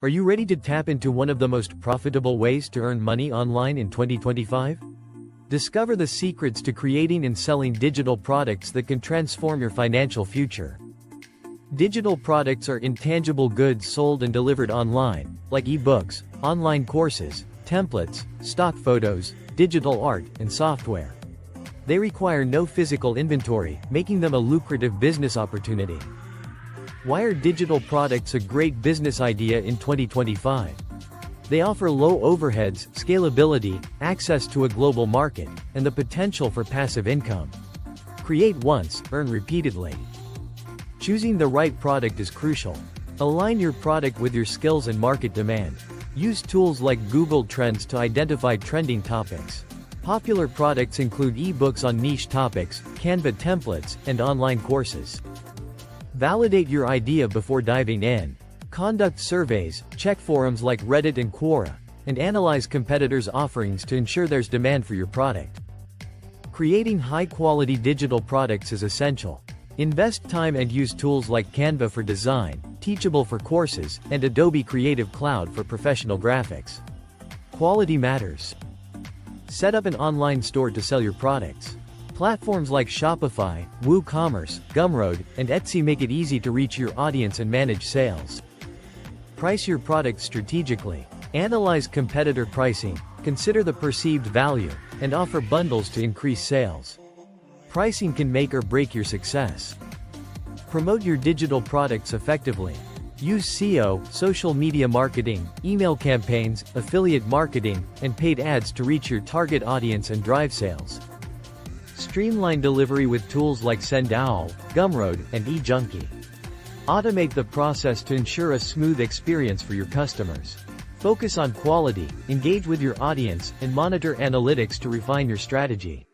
Are you ready to tap into one of the most profitable ways to earn money online in 2025? Discover the secrets to creating and selling digital products that can transform your financial future. Digital products are intangible goods sold and delivered online, like eBooks, online courses, templates, stock photos, digital art, and software. They require no physical inventory, making them a lucrative business opportunity. Why are digital products a great business idea in 2025? They offer low overheads, scalability, access to a global market, and the potential for passive income. Create once, earn repeatedly. Choosing the right product is crucial. Align your product with your skills and market demand. Use tools like Google Trends to identify trending topics. Popular products include eBooks on niche topics, Canva templates, and online courses. Validate your idea before diving in. Conduct surveys, check forums like Reddit and Quora, and analyze competitors' offerings to ensure there's demand for your product. Creating high-quality digital products is essential. Invest time and use tools like Canva for design, Teachable for courses, and Adobe Creative Cloud for professional graphics. Quality matters. Set up an online store to sell your products. Platforms like Shopify, WooCommerce, Gumroad, and Etsy make it easy to reach your audience and manage sales. Price your product strategically. Analyze competitor pricing, consider the perceived value, and offer bundles to increase sales. Pricing can make or break your success. Promote your digital products effectively. Use SEO, social media marketing, email campaigns, affiliate marketing, and paid ads to reach your target audience and drive sales. Streamline delivery with tools like Sendowl, Gumroad, and eJunkie. Automate the process to ensure a smooth experience for your customers. Focus on quality, engage with your audience, and monitor analytics to refine your strategy.